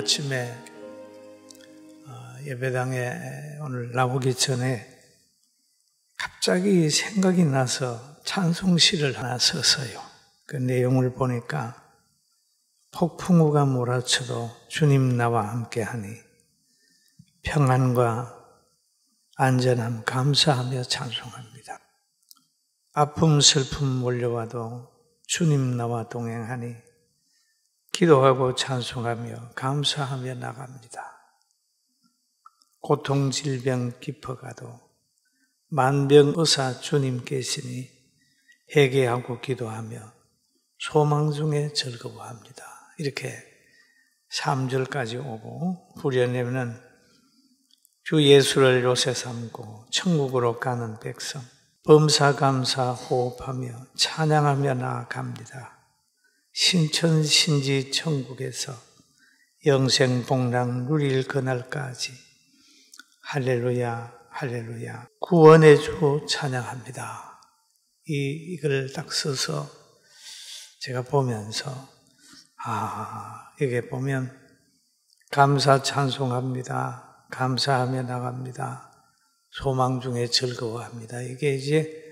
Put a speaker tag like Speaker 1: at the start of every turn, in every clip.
Speaker 1: 아침에 예배당에 오늘 나오기 전에 갑자기 생각이 나서 찬송시를 하나 썼어요. 그 내용을 보니까 폭풍우가 몰아쳐도 주님 나와 함께하니 평안과 안전함 감사하며 찬송합니다. 아픔 슬픔 몰려와도 주님 나와 동행하니 기도하고 찬송하며 감사하며 나갑니다. 고통 질병 깊어가도 만병의사 주님 계시니 회개하고 기도하며 소망 중에 즐거워합니다. 이렇게 3절까지 오고 후련에는 주 예수를 요새 삼고 천국으로 가는 백성 범사감사 호흡하며 찬양하며 나아갑니다. 신천신지 천국에서 영생복락 누릴 그날까지 할렐루야 할렐루야 구원의 주 찬양합니다. 이걸 딱 써서 제가 보면서 이게 보면 감사 찬송합니다. 감사하며 나갑니다. 소망 중에 즐거워합니다. 이게 이제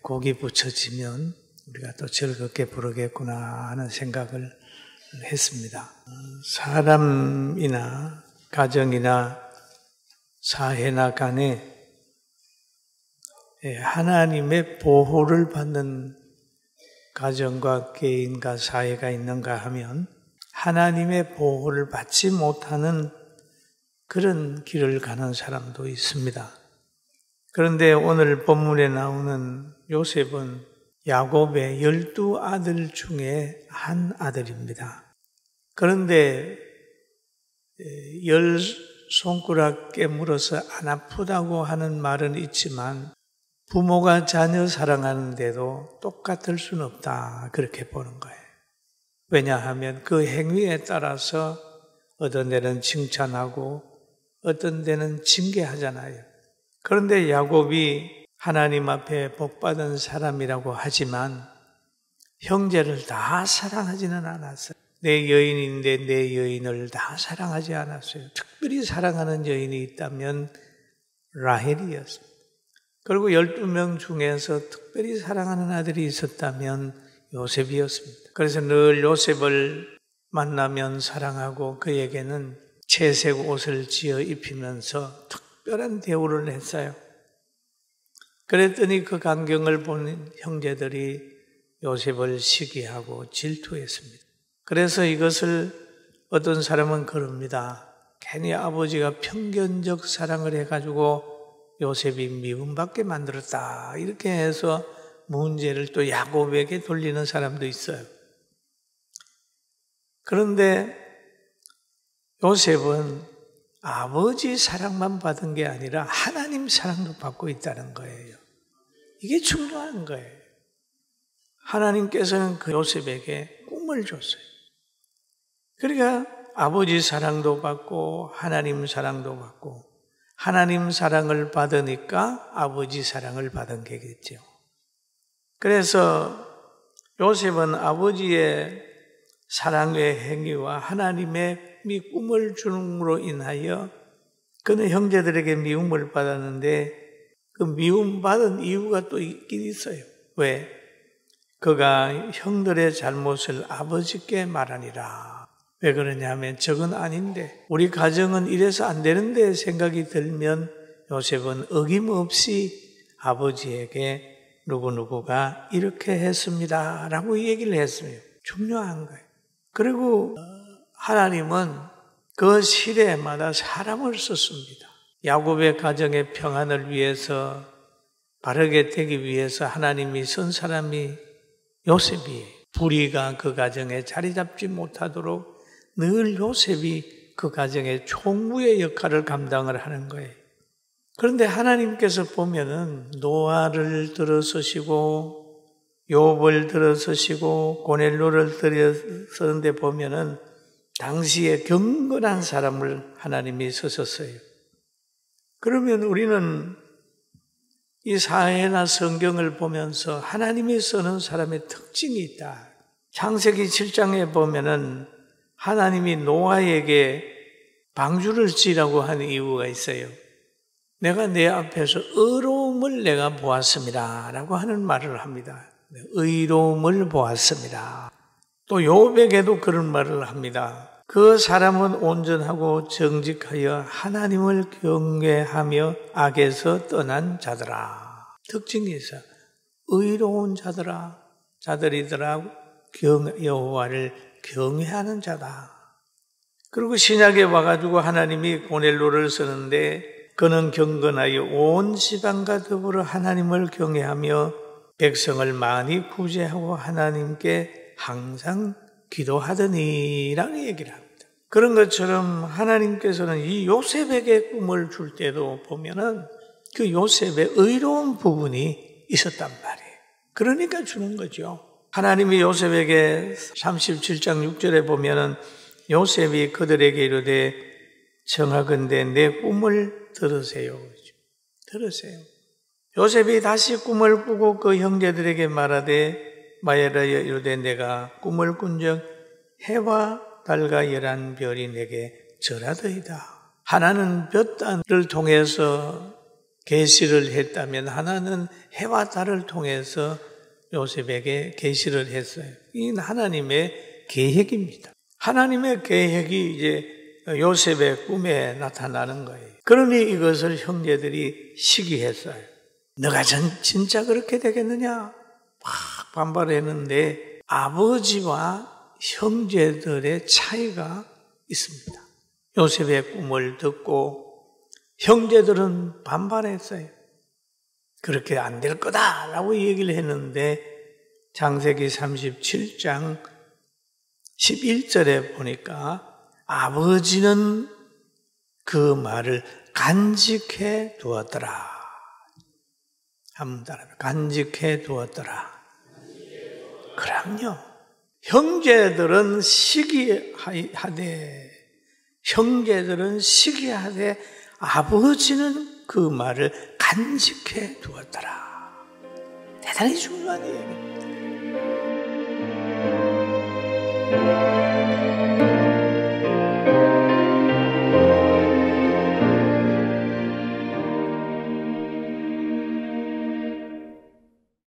Speaker 1: 곡이 붙여지면 우리가 또 즐겁게 부르겠구나 하는 생각을 했습니다. 사람이나 가정이나 사회나 간에 하나님의 보호를 받는 가정과 개인과 사회가 있는가 하면 하나님의 보호를 받지 못하는 그런 길을 가는 사람도 있습니다. 그런데 오늘 본문에 나오는 요셉은 야곱의 12아들 중에 한 아들입니다. 그런데 10손가락 깨물어서 안 아프다고 하는 말은 있지만 부모가 자녀 사랑하는데도 똑같을 수는 없다 그렇게 보는 거예요. 왜냐하면 그 행위에 따라서 어떤 데는 칭찬하고 어떤 데는 징계하잖아요. 그런데 야곱이 하나님 앞에 복받은 사람이라고 하지만 형제를 다 사랑하지는 않았어요. 내 여인인데 내 여인을 다 사랑하지 않았어요. 특별히 사랑하는 여인이 있다면 라헬이었습니다. 그리고 12명 중에서 특별히 사랑하는 아들이 있었다면 요셉이었습니다. 그래서 늘 요셉을 만나면 사랑하고 그에게는 채색 옷을 지어 입히면서 특별한 대우를 했어요. 그랬더니 그 광경을 본 형제들이 요셉을 시기하고 질투했습니다. 그래서 이것을 어떤 사람은 그럽니다. 괜히 아버지가 편견적 사랑을 해가지고 요셉이 미움받게 만들었다. 이렇게 해서 문제를 또 야곱에게 돌리는 사람도 있어요. 그런데 요셉은 아버지 사랑만 받은 게 아니라 하나님 사랑도 받고 있다는 거예요. 이게 중요한 거예요. 하나님께서는 그 요셉에게 꿈을 줬어요. 그러니까 아버지 사랑도 받고 하나님 사랑도 받고 하나님 사랑을 받으니까 아버지 사랑을 받은 게겠죠. 그래서 요셉은 아버지의 사랑의 행위와 하나님의 꿈을 주는으로 인하여 그는 형제들에게 미움을 받았는데 그 미움받은 이유가 또 있긴 있어요. 왜? 그가 형들의 잘못을 아버지께 말하니라. 왜 그러냐면 저건 아닌데 우리 가정은 이래서 안 되는데 생각이 들면 요셉은 어김없이 아버지에게 누구누구가 이렇게 했습니다 라고 얘기를 했어요. 중요한 거예요. 그리고 하나님은 그 시대마다 사람을 썼습니다. 야곱의 가정의 평안을 위해서 바르게 되기 위해서 하나님이 쓴 사람이 요셉이에요. 불의가 그 가정에 자리 잡지 못하도록 늘 요셉이 그 가정의 총무의 역할을 감당을 하는 거예요. 그런데 하나님께서 보면은 노아를 들어서시고 욥을 들어서시고 고넬료를 들어서는데 보면은 당시에 경건한 사람을 하나님이 쓰셨어요. 그러면 우리는 이 사회나 성경을 보면서 하나님이 쓰는 사람의 특징이 있다. 창세기 7장에 보면은 하나님이 노아에게 방주를 지라고 하는 이유가 있어요. 내가 내 앞에서 의로움을 내가 보았습니다 라고 하는 말을 합니다. 의로움을 보았습니다. 또 욥에게도 그런 말을 합니다. 그 사람은 온전하고 정직하여 하나님을 경외하며 악에서 떠난 자들아. 특징이 있어. 의로운 자들아. 자들이더라. 여호와를 경외하는 자다. 그리고 신약에 와가지고 하나님이 고넬로를 쓰는데 그는 경건하여 온 지방과 더불어 하나님을 경외하며 백성을 많이 구제하고 하나님께 항상 기도하더니라는 얘기를 합니다. 그런 것처럼 하나님께서는 이 요셉에게 꿈을 줄 때도 보면은 그 요셉의 의로운 부분이 있었단 말이에요. 그러니까 주는 거죠. 하나님이 요셉에게 37장 6절에 보면은 요셉이 그들에게 이르되 청하건대 내 꿈을 들으세요. 들으세요. 요셉이 다시 꿈을 꾸고 그 형제들에게 말하되 마에라여 이르되 내가 꿈을 꾼적 해와 달과 11별이 내게 절하더이다. 하나는 볕단을 통해서 계시를 했다면 하나는 해와 달을 통해서 요셉에게 계시를 했어요. 이건 하나님의 계획입니다. 하나님의 계획이 이제 요셉의 꿈에 나타나는 거예요. 그러니 이것을 형제들이 시기했어요. 너가 진짜 그렇게 되겠느냐? 막 반발했는데 아버지와 형제들의 차이가 있습니다. 요셉의 꿈을 듣고 형제들은 반발했어요. 그렇게 안 될 거다라고 얘기를 했는데 창세기 37장 11절에 보니까 아버지는 그 말을 간직해 두었더라. 한번 따라해. 간직해 두었더라. 그럼요. 형제들은 시기하되 아버지는 그 말을 간직해 두었더라. 대단히 중요한 얘기예요.